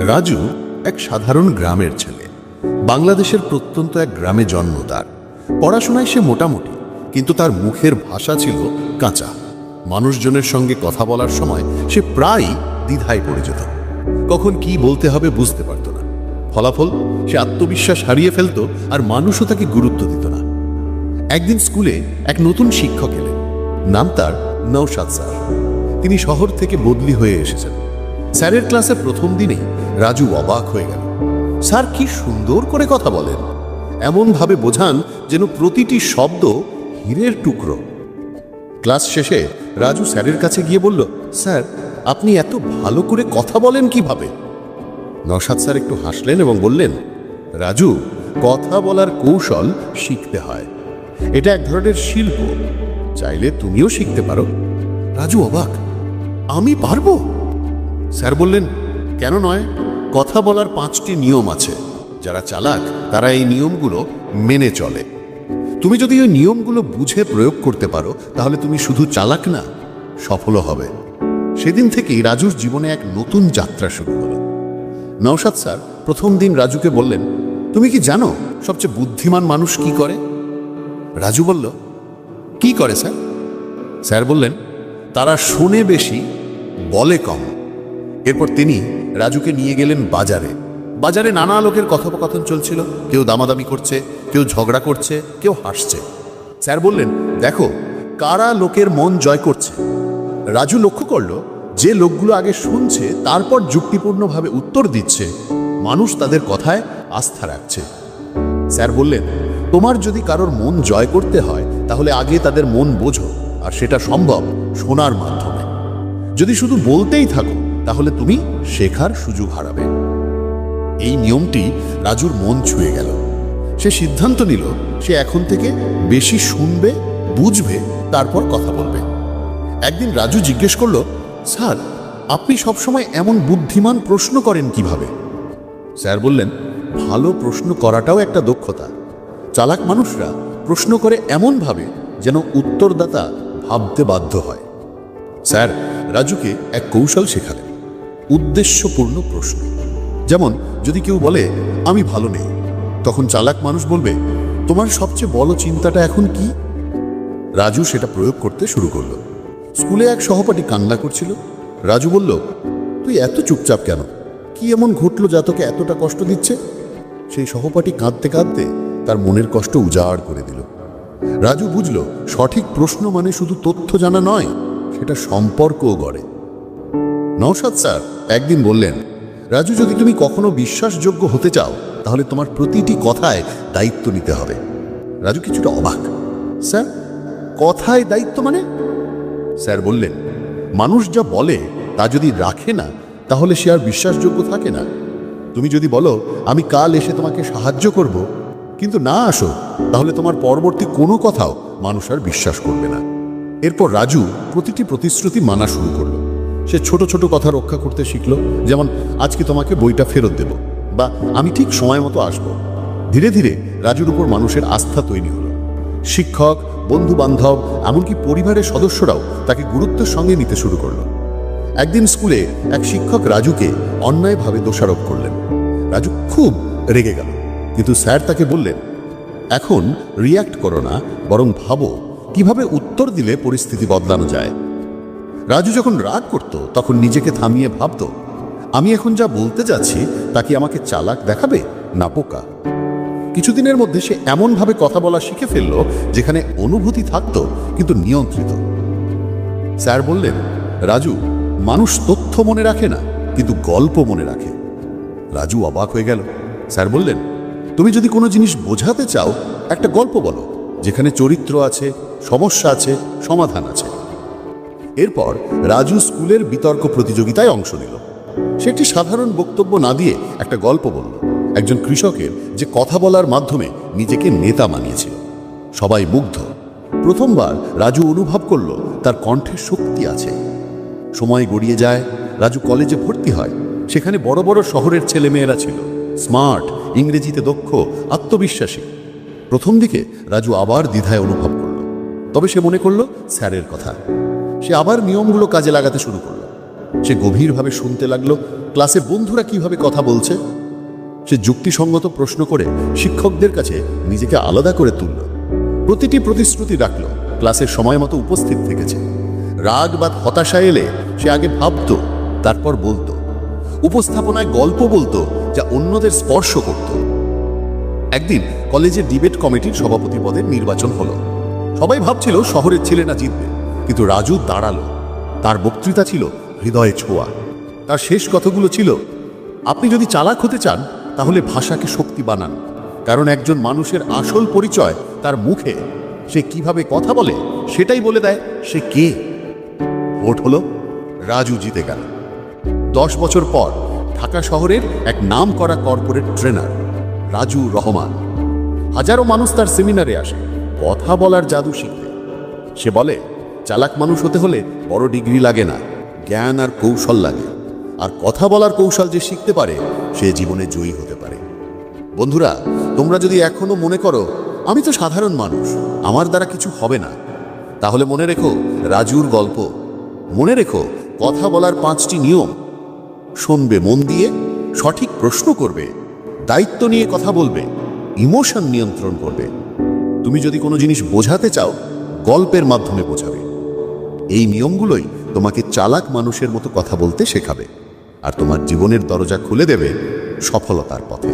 রাজু এক সাধারণ গ্রামের ছেলে। বাংলাদেশের প্রত্যন্ত এক গ্রামে জন্ম তার। পড়াশোনায় সে মোটামুটি, কিন্তু তার মুখের ভাষা ছিল কাঁচা। মানুষজনের সঙ্গে কথা বলার সময় সে প্রায়ই দ্বিধায় পড়ে যেত। কখন কি বলতে হবে বুঝতে পারত না। ফলাফল, সে আত্মবিশ্বাস হারিয়ে ফেলত, আর মানুষও তাকে গুরুত্ব দিত না। একদিন স্কুলে এক নতুন শিক্ষক এলেন। নাম তার নওশাদ স্যার। তিনি শহর থেকে বদলি হয়ে এসেছেন। স্যারের ক্লাসে প্রথম দিনেই রাজু অবাক হয়ে গেল। স্যার কি সুন্দর করে কথা বলেন, এমনভাবে বোঝান যেন প্রতিটি শব্দ হীরের টুকরো। ক্লাস শেষে রাজু স্যারের কাছে গিয়ে বলল, স্যার আপনি এত ভালো করে কথা বলেন কিভাবে? নওশাদ স্যার একটু হাসলেন এবং বললেন, রাজু, কথা বলার কৌশল শিখতে হয়। এটা এক ধরনের শিল্প, চাইলে তুমিও শিখতে পারো। রাজু অবাক, আমি পারবো? স্যার বললেন, কেন নয়, কথা বলার 5টি নিয়ম আছে। যারা চালাক তারা এই নিয়মগুলো মেনে চলে। তুমি যদি ওই নিয়মগুলো বুঝে প্রয়োগ করতে পারো, তাহলে তুমি শুধু চালাক না, সফল হবে। সেদিন থেকেই রাজুর জীবনে এক নতুন যাত্রা শুরু হলো। নওশাদ স্যার প্রথম দিন রাজুকে বললেন, তুমি কি জানো সবচেয়ে বুদ্ধিমান মানুষ কি করে? রাজু বলল, কি করে স্যার? স্যার বললেন, তারা শোনে বেশি, বলে কম। এরপর তিনি রাজুকে নিয়ে গেলেন বাজারে। বাজারে নানা লোকের কথোপকথন চলছিল। কেউ দামাদামি করছে, কেউ ঝগড়া করছে, কেউ হাসছে। স্যার বললেন, দেখো কারা লোকের মন জয় করছে। রাজু লক্ষ্য করল, যে লোকগুলো আগে শুনছে তারপর যুক্তিপূর্ণভাবে উত্তর দিচ্ছে, মানুষ তাদের কথায় আস্থা রাখছে। স্যার বললেন, তোমার যদি কারোর মন জয় করতে হয়, তাহলে আগে তাদের মন বোঝো, আর সেটা সম্ভব শোনার মাধ্যমে। যদি শুধু বলতেই থাকো, তাহলে তুমি শেখার সুযোগ হারাবে। এই নিয়মটি রাজুর মন ছুঁয়ে গেল। সে সিদ্ধান্ত নিল, সে এখন থেকে বেশি শুনবে, বুঝবে, তারপর কথা বলবে। একদিন রাজু জিজ্ঞেস করল, স্যার আপনি সবসময় এমন বুদ্ধিমান প্রশ্ন করেন কিভাবে? স্যার বললেন, ভালো প্রশ্ন করাটাও একটা দক্ষতা। চালাক মানুষরা প্রশ্ন করে এমনভাবে যেন উত্তরদাতা ভাবতে বাধ্য হয়। স্যার রাজুকে এক কৌশল শেখালেন, উদ্দেশ্যপূর্ণ প্রশ্ন। যেমন যদি কেউ বলে আমি ভালো নেই, তখন চালাক মানুষ বলবে, তোমার সবচেয়ে বড় চিন্তাটা এখন কি? রাজু সেটা প্রয়োগ করতে শুরু করলো। স্কুলে এক সহপাঠী কান্না করছিল। রাজু বলল, তুই এত চুপচাপ কেন? কি এমন ঘটলো যা তোকে এতটা কষ্ট দিচ্ছে? সেই সহপাঠী কাঁদতে কাঁদতে তার মনের কষ্ট উজাড় করে দিল। রাজু বুঝল, সঠিক প্রশ্ন মানে শুধু তথ্য জানা নয়, সেটা সম্পর্কও গড়ে। নওশাদ স্যার একদিন বললেন, রাজু, যদি তুমি কখনো বিশ্বাসযোগ্য হতে চাও, তাহলে তোমার প্রতিটি কথায় দায়িত্ব নিতে হবে। রাজু কিছুটা অবাক, স্যার কথায় দায়িত্ব মানে? স্যার বললেন, মানুষ যা বলে তা যদি রাখে না, তাহলে সে আর বিশ্বাসযোগ্য থাকে না। তুমি যদি বলো আমি কাল এসে তোমাকে সাহায্য করব, কিন্তু না আসো, তাহলে তোমার পরবর্তী কোনো কথাও মানুষ আর বিশ্বাস করবে না। এরপর রাজু প্রতিটি প্রতিশ্রুতি মানা শুরু করলো। সে ছোট ছোট কথা রক্ষা করতে শিখলো, যেমন আজকে তোমাকে বইটা ফেরত দেব, বা আমি ঠিক সময় মতো আসবো। ধীরে ধীরে রাজুর উপর মানুষের আস্থা তৈরি হলো। শিক্ষক, বন্ধু বান্ধব, এমনকি পরিবারের সদস্যরাও তাকে গুরুত্বের সঙ্গে নিতে শুরু করলো। একদিন স্কুলে এক শিক্ষক রাজুকে অন্যায়ভাবে দোষারোপ করলেন। রাজু খুব রেগে গেল, কিন্তু স্যার তাকে বললেন, এখন রিয়্যাক্ট করো না, বরং ভাবো কিভাবে উত্তর দিলে পরিস্থিতি বদলানো যায়। রাজু যখন রাগ করত, তখন নিজেকে থামিয়ে ভাবত, আমি এখন যা বলতে যাচ্ছি তা কি আমাকে চালাক দেখাবে না বোকা? কিছুদিনের মধ্যে সে এমনভাবে কথা বলা শিখে ফেলল, যেখানে অনুভূতি থাকত কিন্তু নিয়ন্ত্রিত। স্যার বললেন, রাজু, মানুষ তথ্য মনে রাখে না, কিন্তু গল্প মনে রাখে। রাজু অবাক হয়ে গেল। স্যার বললেন, তুমি যদি কোনো জিনিস বোঝাতে চাও, একটা গল্প বলো, যেখানে চরিত্র আছে, সমস্যা আছে, সমাধান আছে। এরপর রাজু স্কুলের বিতর্ক প্রতিযোগিতায় অংশ নিল। সে একটি সাধারণ বক্তব্য না দিয়ে একটা গল্প বলল, একজন কৃষকের যে কথা বলার মাধ্যমে নিজেকে নেতা মানিয়েছিল। সবাই মুগ্ধ। প্রথমবার রাজু অনুভব করল তার কণ্ঠে শক্তি আছে। সময় গড়িয়ে যায়, রাজু কলেজে ভর্তি হয়। সেখানে বড় বড় শহরের ছেলেমেয়েরা ছিল, স্মার্ট, ইংরেজিতে দক্ষ, আত্মবিশ্বাসী। প্রথম দিকে রাজু আবার দ্বিধায় অনুভব করল, তবে সে মনে করল স্যারের কথা। সে আবার নিয়মগুলো কাজে লাগাতে শুরু করল। সে গভীরভাবে শুনতে লাগলো, ক্লাসে বন্ধুরা কিভাবে কথা বলছে। সে যুক্তিসঙ্গত প্রশ্ন করে শিক্ষকদের কাছে নিজেকে আলাদা করে তুলল। প্রতিটি প্রতিশ্রুতি রাখল, ক্লাসের সময় মতো উপস্থিত থেকেছে। রাগ বা হতাশা এলে সে আগে ভাবত, তারপর বলতো। উপস্থাপনায় গল্প বলতো যা অন্যদের স্পর্শ করত। একদিন কলেজের ডিবেট কমিটির সভাপতি পদের নির্বাচন হলো। সবাই ভাবছিল শহরের ছেলেরা জিতবে, কিন্তু রাজু দাঁড়ালো। তার বক্তৃতা ছিল হৃদয়ে ছোঁয়া। তার শেষ কথাগুলো ছিল, আপনি যদি চালাক হতে চান তাহলে ভাষাকে শক্তি বানান, কারণ একজন মানুষের আসল পরিচয় তার মুখে। সে কিভাবে কথা বলে সেটাই বলে দেয় সে কে। ভোট হলো, রাজু জিতে গেল। 10 বছর পর ঢাকা শহরের এক নামকরা কর্পোরেট ট্রেনার রাজু রহমান। হাজারো মানুষ তার সেমিনারে আসে কথা বলার জাদু শিখতে। সে বলে, চালাক মানুষ হতে হলে বড় ডিগ্রি লাগে না, জ্ঞান আর কৌশল লাগে। আর কথা বলার কৌশল যে শিখতে পারে সে জীবনে জয়ী হতে পারে। বন্ধুরা, তোমরা যদি এখনো মনে করো আমি তো সাধারণ মানুষ, আমার দ্বারা কিছু হবে না, তাহলে মনে রেখো রাজুর গল্প। মনে রেখো কথা বলার 5টি নিয়ম। শুনবে মন দিয়ে, সঠিক প্রশ্ন করবে, দায়িত্ব নিয়ে কথা বলবে, ইমোশন নিয়ন্ত্রণ করবে। তুমি যদি কোনো জিনিস বোঝাতে চাও, গল্পের মাধ্যমে বোঝাবে। এই নিয়মগুলোই তোমাকে চালাক মানুষের মতো কথা বলতে শেখাবে আর তোমার জীবনের দরজা খুলে দেবে সফলতার পথে।